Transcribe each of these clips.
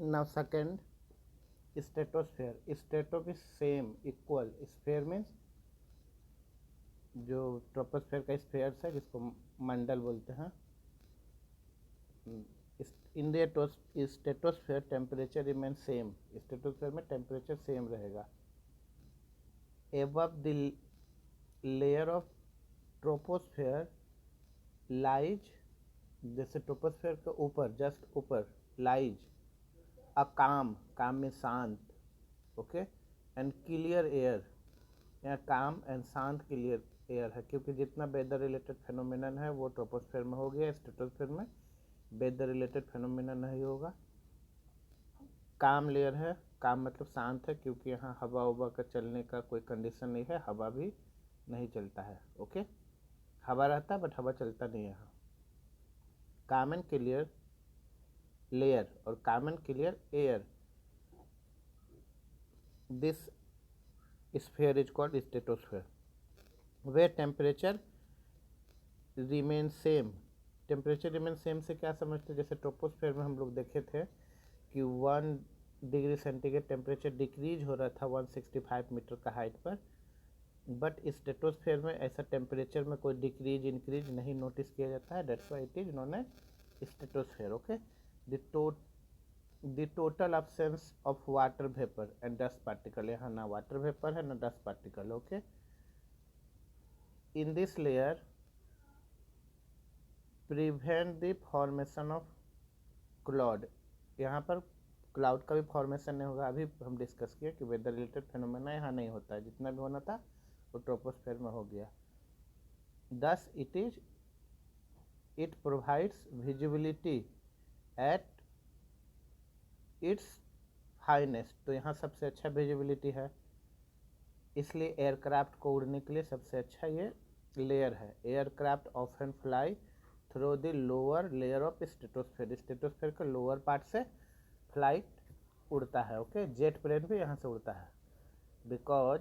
Now second, stratosphere. Strato भी same equal, sphere means जो troposphere का स्फेयर्स है जिसको मंडल बोलते हैं. In the stratosphere temperature remain same. Stratosphere में टेम्परेचर सेम रहेगा. Above the layer of troposphere lies, जैसे ट्रोपोस्फेयर के ऊपर, जस्ट ऊपर, लाइज अ काम. काम में शांत. ओके. And clear air. यहाँ काम एंड शांत क्लियर एयर है, क्योंकि जितना वेदर रिलेटेड फेनोमेनन है वो ट्रोपोस्फेयर में हो गया. स्ट्रेटोस्फेयर में वेदर रिलेटेड फेनोमेनन नहीं होगा. काम लेयर है. काम मतलब शांत है, क्योंकि यहाँ हवा उवा का चलने का कोई कंडीशन नहीं है. हवा भी नहीं चलता है. ओके. हवा रहता है बट हवा चलता नहीं है यहाँ. काम एंड क्लियर लेयर और काम and clear air. This sphere is called stratosphere. Way temperature remain same. Temperature remain same से क्या समझते हैं? जैसे ट्रोपोस्फेयर में हम लोग देखे थे कि 1 डिग्री सेंटीग्रेड टेम्परेचर डिक्रीज हो रहा था 165 मीटर का हाइट पर. बट स्ट्रेटोस्फेयर में ऐसा टेम्परेचर में कोई डिक्रीज इंक्रीज नहीं नोटिस किया जाता है. That's why it is known as stratosphere. Okay. The total absence of water vapour and dust particle. यहाँ ना वाटर वेपर है ना dust particle. Okay. In this layer prevent the formation of cloud. यहाँ पर cloud का भी formation नहीं होगा. अभी हम डिस्कस किए कि वेदर रिलेटेड फेनोमेना यहाँ नहीं होता है. जितना भी होना था वो ट्रोपोस्फेयर में हो गया. Thus it provides visibility at its highest. तो यहाँ सबसे अच्छा विजिबिलिटी है, इसलिए एयरक्राफ्ट को उड़ने के लिए सबसे अच्छा ये लेयर है. Aircraft often fly through the lower layer of stratosphere. Stratosphere के लोअर पार्ट से फ्लाइट उड़ता है. ओके. जेट प्लेन भी यहाँ से उड़ता है. Because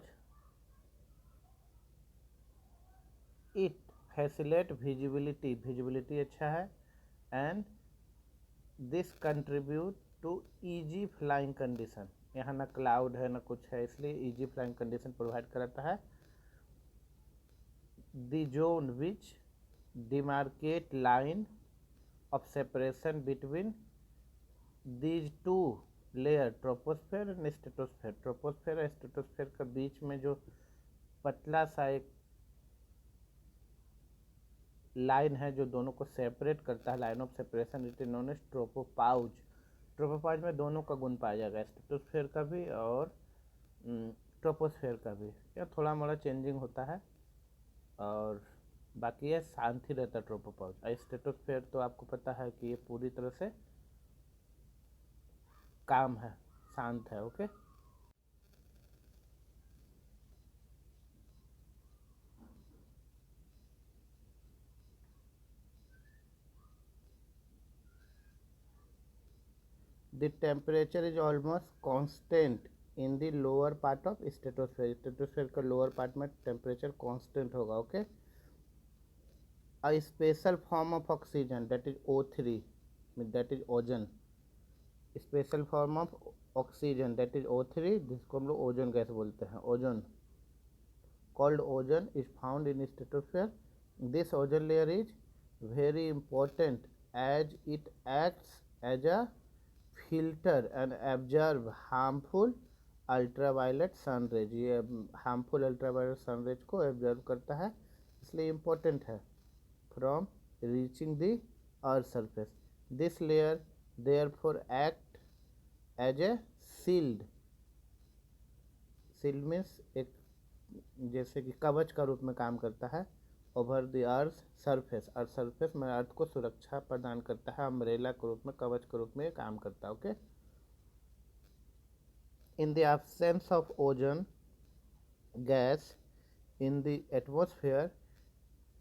it facilitate visibility. Visibility अच्छा है. And this contribute to easy flying condition. यहाँ ना क्लाउड है ना कुछ है, इसलिए ईजी फ्लाइंग कंडीशन प्रोवाइड कराता है. The zone which demarcate line of separation between these two layer troposphere and stratosphere. Troposphere और स्ट्रेटोस्फेयर के बीच में जो पतला सा एक लाइन है जो दोनों को सेपरेट करता है, line of separation, it is known as tropopause. Tropopause में दोनों का गुण पाया जाएगा, स्ट्रेटोस्फेयर का भी और ट्रोपोस्फेयर का भी. यह थोड़ा मोड़ा चेंजिंग होता है और बाकी ये शांत ही रहता है ट्रोपोपाउज. स्ट्रेटोस्फेयर तो आपको पता है कि ये पूरी तरह से काम है, शांत है. Okay. The temperature is almost constant in the lower part of stratosphere. Stratosphere का लोअर पार्ट में टेम्परेचर कांस्टेंट होगा. Okay. A special form of oxygen, that is O3, that is ozone. Special form of oxygen, that is O3, जिसको हम लोग ozone gas बोलते हैं. Ozone called ozone is found in stratosphere. This ozone layer is very important as it acts as a filter and absorb harmful ultraviolet sun rays. ये harmful ultraviolet sun rays को absorb करता है, इसलिए important है from reaching the earth surface. This layer therefore act as a shield. Shield means एक जैसे कि कवच का रूप में काम करता है. Over the earth surface. Earth surface में अर्थ को सुरक्षा प्रदान करता है. अम्ब्रेला के रूप में, कवच के रूप में काम करता है. Okay. In the absence of ozone gas in the atmosphere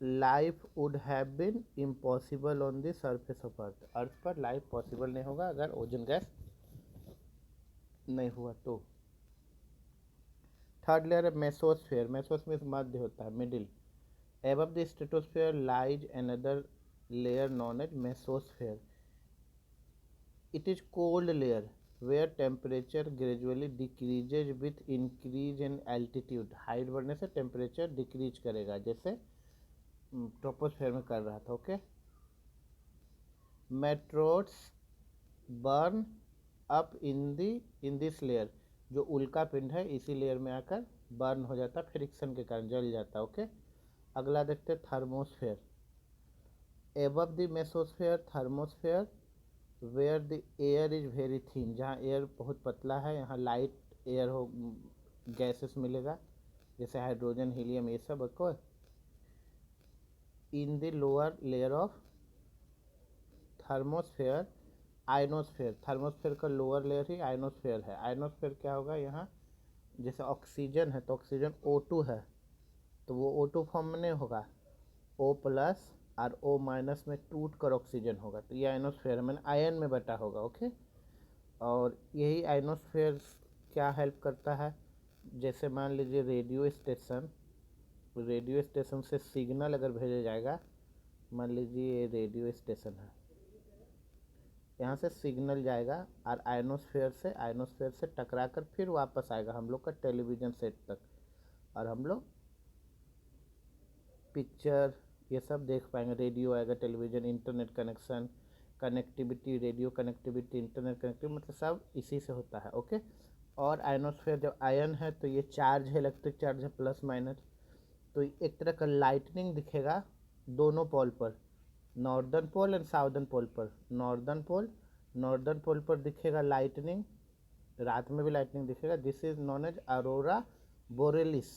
life would have been impossible on the surface of earth. Earth पर लाइफ पॉसिबल नहीं होगा अगर ओजोन गैस नहीं हुआ तो. थर्ड लेयर है मेसोस्फेयर. मेसोस्फेयर मध्य होता है, middle. Above the stratosphere lies another layer known as mesosphere. It is cold layer where temperature gradually decreases with increase in altitude, height बढ़ने से टेम्परेचर डिक्रीज करेगा, जैसे ट्रोपोस्फेयर में कर रहा था। Okay, meteoroids burn up in this layer, जो उल्का पिंड है इसी लेयर में आकर बर्न हो जाता है, फ्रिक्शन के कारण जल जाता है। ओके, अगला देखते हैं thermosphere. Above the mesosphere thermosphere where the air is very thin, जहाँ एयर बहुत पतला है यहाँ लाइट एयर हो, गैसेस मिलेगा जैसे हाइड्रोजन हीलियम ये सब। Okay, in the lower layer of thermosphere ionosphere, thermosphere का लोअर लेयर ही आयनोस्फेयर है। आयनोस्फेयर क्या होगा, यहाँ जैसे ऑक्सीजन है तो ऑक्सीजन O2 है तो वो O2 फॉर्म में नहीं होगा, O+ और O- में टूट कर ऑक्सीजन होगा, तो ये आयनोस्फेयर है, मैंने आयन में बटा होगा। ओके, और यही आयनोस्फेयर क्या हेल्प करता है, जैसे मान लीजिए रेडियो स्टेशन से सिग्नल अगर भेजा जाएगा, मान लीजिए ये रेडियो स्टेशन है, यहाँ से सिग्नल जाएगा और आयनोस्फेयर से टकरा कर फिर वापस आएगा हम लोग का टेलीविज़न सेट तक, और हम लोग पिक्चर ये सब देख पाएंगे। रेडियो आएगा, television, internet connection, connectivity, radio connectivity, internet connectivity, मतलब सब इसी से होता है। ओके, और आयनोस्फेयर जब आयन है तो ये चार्ज है, इलेक्ट्रिक चार्ज है +- तो एक तरह का लाइटनिंग दिखेगा दोनों पोल पर, northern pole and southern pole पर। नॉर्दर्न पोल पर दिखेगा लाइटनिंग, रात में भी लाइटनिंग दिखेगा, this is known as aurora borealis.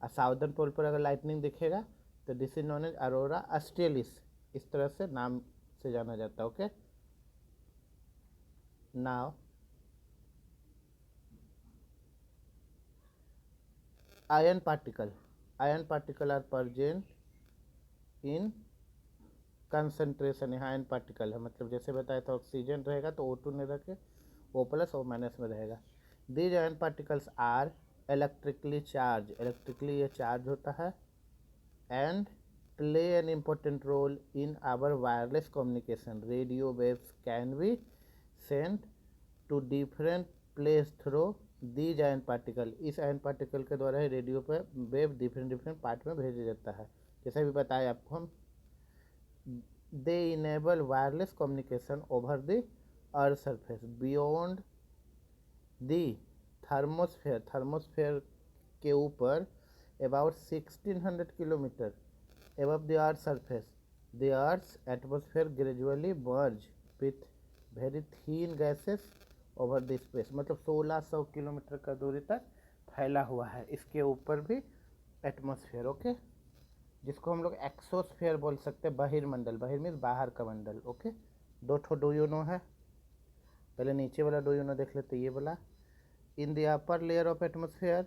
और साउदर्न पोल पर अगर लाइटनिंग दिखेगा तो this is known as aurora australis, इस तरह से नाम से जाना जाता है। Okay, now ion particle are present in concentration, यहाँ आयन पार्टिकल है, मतलब जैसे बताया था ऑक्सीजन रहेगा तो O2 नहीं रखे O+ O- में रहेगा। These ion particles are electrically charge, electrically ये चार्ज होता है, and play an important role in our wireless communication. Radio waves can be sent to different place through these ion particle, इस ion particle के द्वारा ही radio पर wave different part में भेजा जाता है। जैसे भी बताया आपको हम, they enable wireless communication over the earth surface beyond the thermosphere के ऊपर about 1600 kilometre above the earth surface, the earth's atmosphere gradually merge with very thin gases over the space, मतलब 1600 किलोमीटर का दूरी तक फैला हुआ है इसके ऊपर भी एटमॉस्फेयर। ओके, जिसको हम लोग एक्सोस्फेयर बोल सकते हैं, बहिर्मंडल, मीन्स बाहर का मंडल। ओके, दो ठो डोयूनो है, पहले नीचे वाला डोयूनो देख लेते, ये वाला। In the upper layer of atmosphere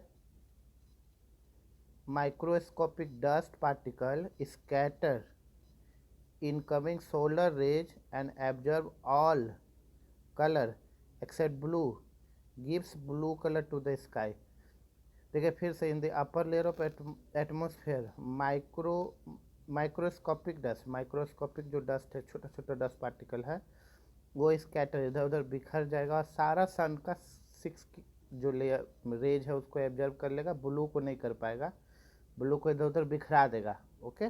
microscopic dust particle scatter incoming solar rays and absorb all colour except blue, gives blue colour to the sky. देखिए फिर से, in the upper layer of atmosphere microscopic जो dust है, छोटा छोटा dust particle है, वो scatter इधर उधर बिखर जाएगा और सारा सन का 6 जो लेयर रेज है उसको एब्जर्व कर लेगा, ब्लू को नहीं कर पाएगा, ब्लू को इधर उधर बिखरा देगा। ओके,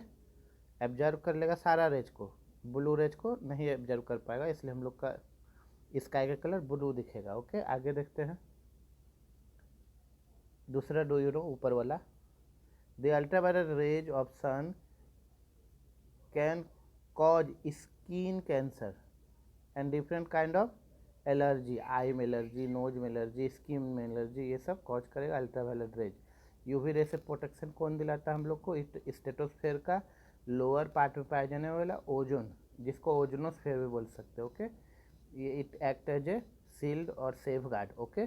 एब्जर्व कर लेगा सारा रेज को, ब्लू रेज को नहीं एब्जर्व कर पाएगा, इसलिए हम लोग का स्काई का कलर ब्लू दिखेगा। ओके, आगे देखते हैं दूसरा डोयूनो ऊपर वाला। The ultraviolet rays of sun can cause skin cancer and different kind of allergy, eye में एलर्जी, नोज में एलर्जी, स्किन में एलर्जी, ये सब कॉज करेगा अल्ट्रावायलेट रेज। यूवी रे से प्रोटेक्शन कौन दिलाता है हम लोग को, स्टेटोस्फेयर का लोअर पार्ट में पाया जाने वाला ओजोन, जिसको ओजोनोस्फेयर भी बोल सकते हैं। ओके, ये it act as a shield और सेफ गार्ड। ओके,